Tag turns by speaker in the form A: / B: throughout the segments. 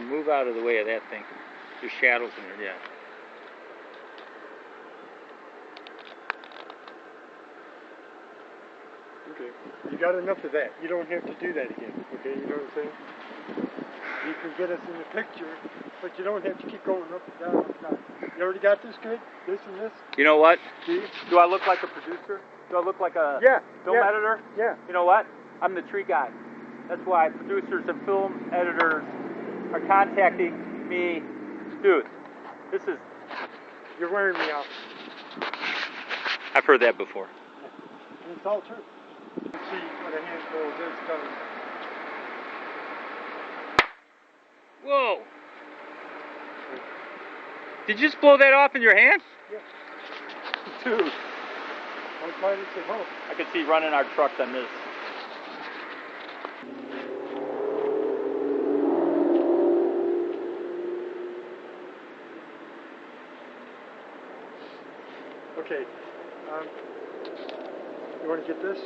A: move out of the way of that thing. There's shadows in there, yeah.
B: Okay, you got enough of that. You don't have to do that again, okay? You know what I'm saying? You can get us in the picture, but you don't have to keep going up and down, up and down. You already got this good? This and this?
A: You know what?
B: See?
A: Do I look like a producer? Do I look like a film editor?
B: Yeah.
A: You know what? I'm the tree guy. That's why producers and film editors are contacting me. Dude, this is...
B: You're wearing me out.
A: I've heard that before.
B: And it's all true. Let's see what a handful of this does.
A: Whoa! Did you just blow that off in your hand?
B: Yeah.
A: Dude.
B: I'm glad it's at home.
A: I could see running our trucks on this.
B: Okay. You want to get this?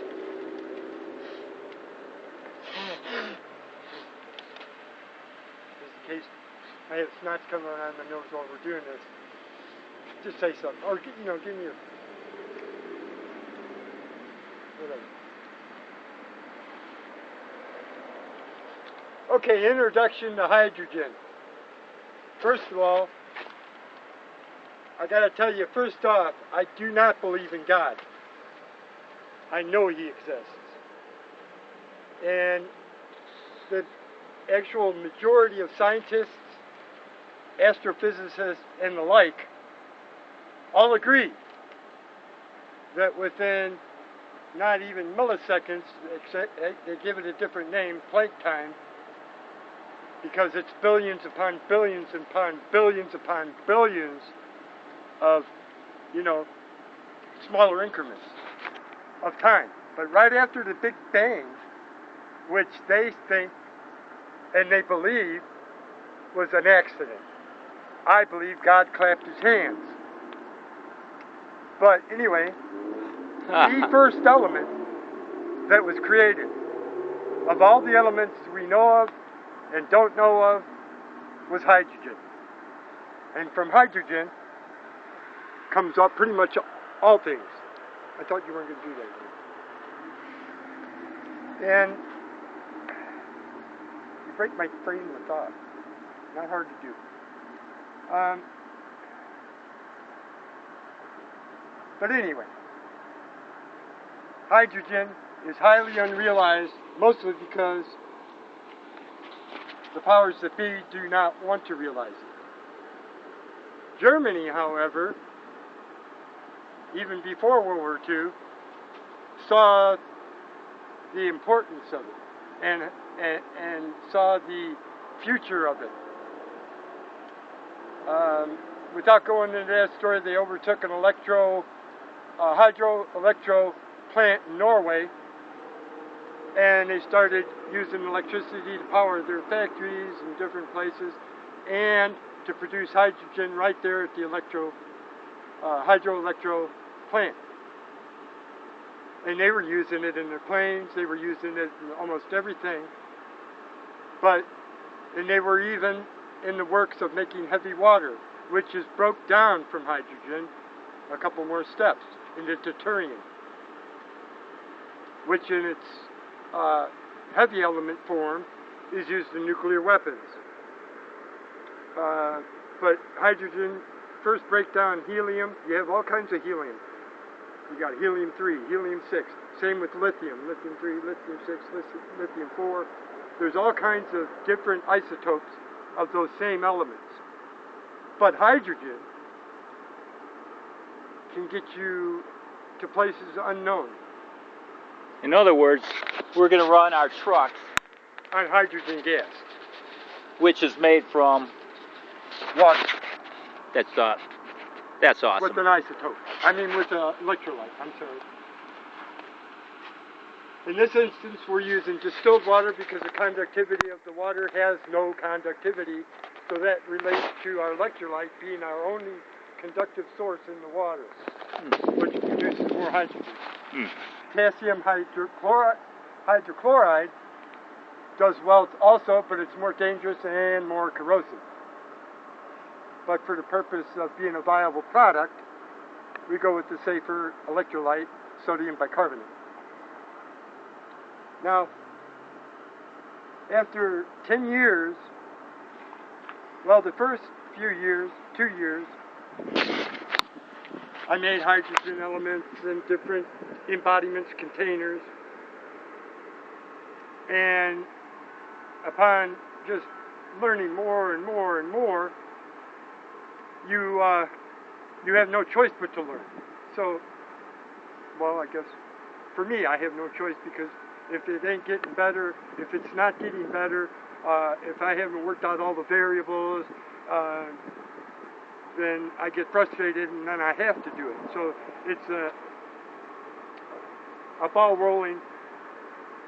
B: Just in case I have snots coming around my nose while we're doing this. Just say something. Or, give me a... whatever. Okay, introduction to hydrogen. First of all, I gotta tell you, first off, I do not believe in God. I know He exists. And the actual majority of scientists, astrophysicists, and the like all agree that within not even milliseconds, they give it a different name, Planck time, because it's billions upon billions upon billions upon billions of, smaller increments of time. But right after the Big Bang, which they think and they believe was an accident, I believe God clapped His hands. But anyway, the first element that was created, of all the elements we know of and don't know of, was hydrogen. And from hydrogen comes up pretty much all things. I thought you weren't going to do that again. And you break my train of thought. Not hard to do. But anyway, hydrogen is highly unrealized, mostly because the powers that be do not want to realize it. Germany, however, even before World War II, saw the importance of it and saw the future of it. Without going into that story, they overtook an hydroelectro plant in Norway, and they started using electricity to power their factories in different places and to produce hydrogen right there at the hydroelectro plant. And they were using it in their planes, they were using it in almost everything. And they were even in the works of making heavy water, which is broke down from hydrogen a couple more steps into deuterium, which in its heavy element form is used in nuclear weapons. But hydrogen, first break down helium. You have all kinds of helium. You got helium-3, helium-6. Same with lithium. Lithium-3, lithium-6, lithium-4. There's all kinds of different isotopes of those same elements. But hydrogen can get you to places unknown.
A: In other words, we're going to run our trucks
B: on hydrogen gas,
A: which is made from
B: water.
A: That's awesome.
B: With an isotope. With an electrolyte. I'm sorry. In this instance, we're using distilled water because the conductivity of the water has no conductivity, so that relates to our electrolyte being our only conductive source in the water, which produces more hydrogen. Potassium hydrochloride does well also, but it's more dangerous and more corrosive. But for the purpose of being a viable product, we go with the safer electrolyte, sodium bicarbonate. Now, after 10 years, well, the first few years, 2 years, I made hydrogen elements in different embodiments, containers, and upon just learning more and more and more, you have no choice but to learn. So, well, I guess for me, I have no choice, because if it ain't getting better, if it's not getting better, if I haven't worked out all the variables, then I get frustrated, and then I have to do it. So it's a ball rolling,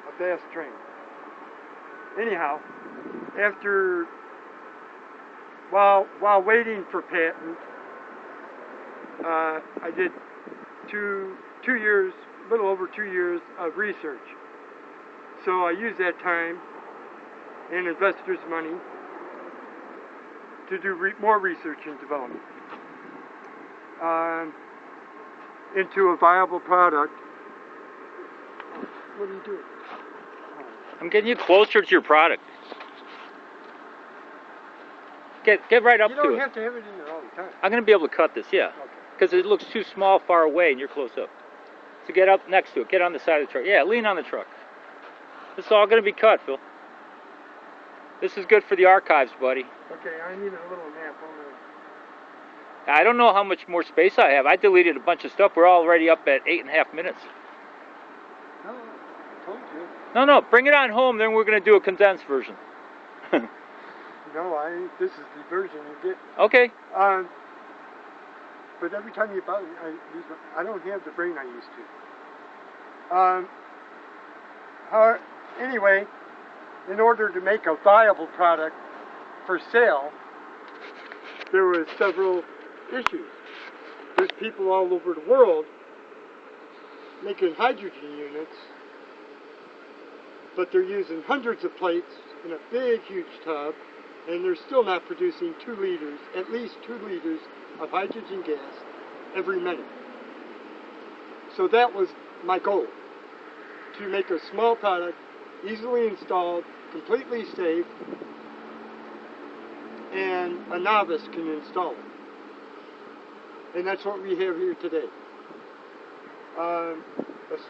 B: a fast train. Anyhow, after while waiting for patent, I did two years, a little over 2 years of research. So I used that time and investors' money to do more research and development into a viable product. What are you doing?
A: I'm getting you closer to your product. Get right up to it.
B: You don't have to have it in there all the time.
A: I'm going to be able to cut this, yeah. Because it looks too small far away and you're close up. So get up next to it. Get on the side of the truck. Yeah, lean on the truck. This is all going to be cut, Phil. This is good for the archives, buddy.
B: Okay, I need a little nap.
A: I don't know how much more space I have. I deleted a bunch of stuff. We're already up at 8.5 minutes.
B: No, I told you.
A: No, bring it on home, then we're going to do a condensed version.
B: No, this is the version you get.
A: Okay.
B: But every time you buy it, I don't have the brain I used to. Anyway, in order to make a viable product for sale, there were several issues. There's people all over the world making hydrogen units, but they're using hundreds of plates in a big, huge tub, and they're still not producing 2 liters, at least 2 liters of hydrogen gas every minute. So that was my goal, to make a small product, easily installed, completely safe, and a novice can install it. And that's what we have here today. A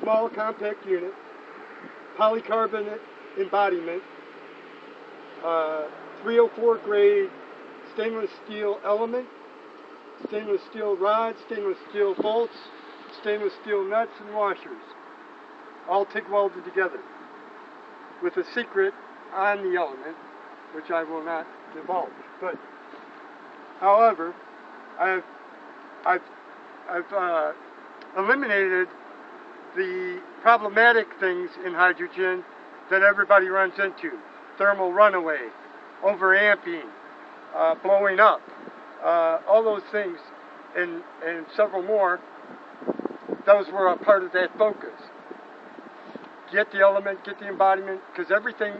B: small compact unit, polycarbonate embodiment, 304 grade stainless steel element, stainless steel rods, stainless steel bolts, stainless steel nuts and washers, all TIG welded together, with a secret on the element, which I will not divulge. But, however, I've eliminated the problematic things in hydrogen that everybody runs into: thermal runaway, overamping, blowing up, all those things, and several more. Those were a part of that focus. Get the element, get the embodiment, because everything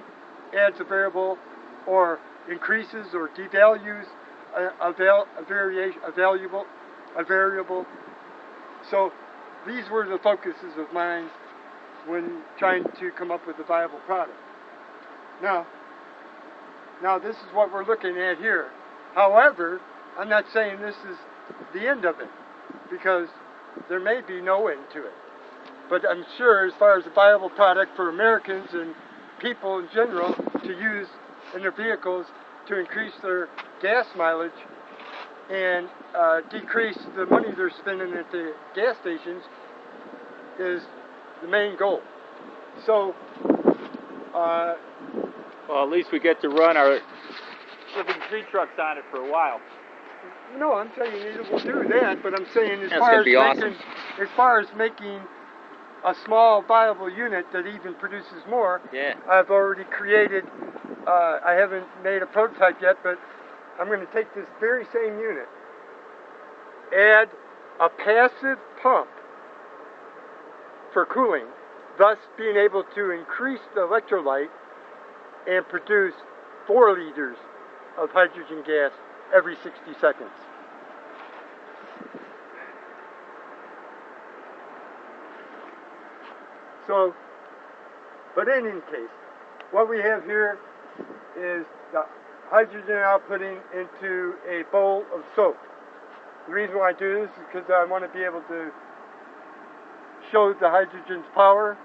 B: adds a variable, or increases or devalues a variable. So these were the focuses of mine when trying to come up with a viable product. Now this is what we're looking at here. However, I'm not saying this is the end of it, because there may be no end to it. But I'm sure, as far as a viable product for Americans and people in general to use in their vehicles to increase their gas mileage and decrease the money they're spending at the gas stations, is the main goal. So,
A: well, at least we get to run our living tree trucks on it for a while.
B: No, I'm saying it will do that, but I'm saying as far as making a small viable unit that even produces more,
A: yeah.
B: I've already created, I haven't made a prototype yet, but I'm going to take this very same unit, add a passive pump for cooling, thus being able to increase the electrolyte and produce 4 liters of hydrogen gas every 60 seconds. So, but in any case, what we have here is the hydrogen outputting into a bowl of soap. The reason why I do this is because I want to be able to show the hydrogen's power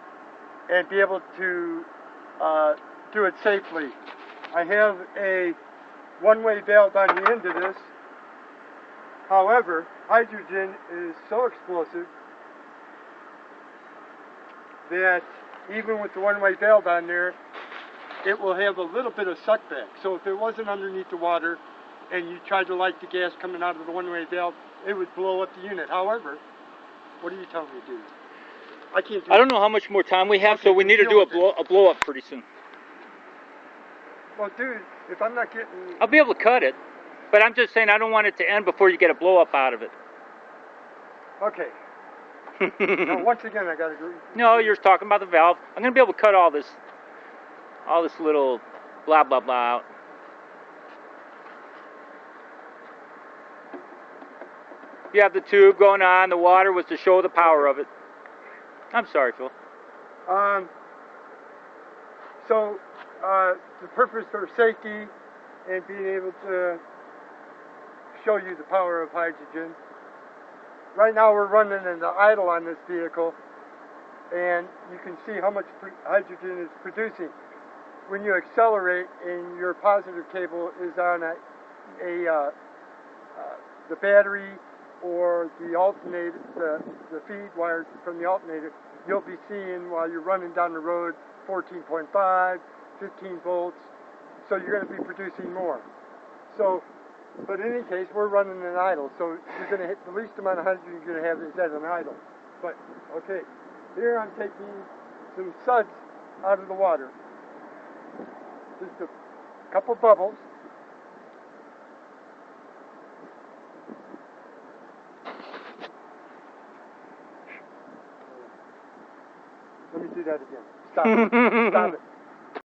B: and be able to do it safely. I have a one-way valve on the end of this. However, hydrogen is so explosive that even with the one-way valve on there, it will have a little bit of suckback. So if it wasn't underneath the water and you tried to light the gas coming out of the one-way valve, it would blow up the unit. However, what are you telling me to do? I can't do
A: I don't know how much more time we have, so we need to do a blow up pretty soon.
B: Well, dude, if I'm not getting...
A: I'll be able to cut it, but I'm just saying I don't want it to end before you get a blow up out of it.
B: Okay. Now, once again, I gotta agree.
A: No, you're talking about the valve. I'm gonna be able to cut all this little blah blah blah out. You have the tube going on. The water was to show the power of it. I'm sorry, Phil.
B: So, the purpose for safety and being able to show you the power of hydrogen. Right now we're running in the idle on this vehicle, and you can see how much hydrogen is producing. When you accelerate and your positive cable is on the battery or the alternator, the feed wire from the alternator, you'll be seeing while you're running down the road 14.5, 15 volts, so you're going to be producing more. So, but in any case, we're running in idle, so you're going to hit the least amount of hydrogen you're going to have is at an idle. But, okay, here I'm taking some suds out of the water. Just a couple bubbles. Let me do that again. Stop it.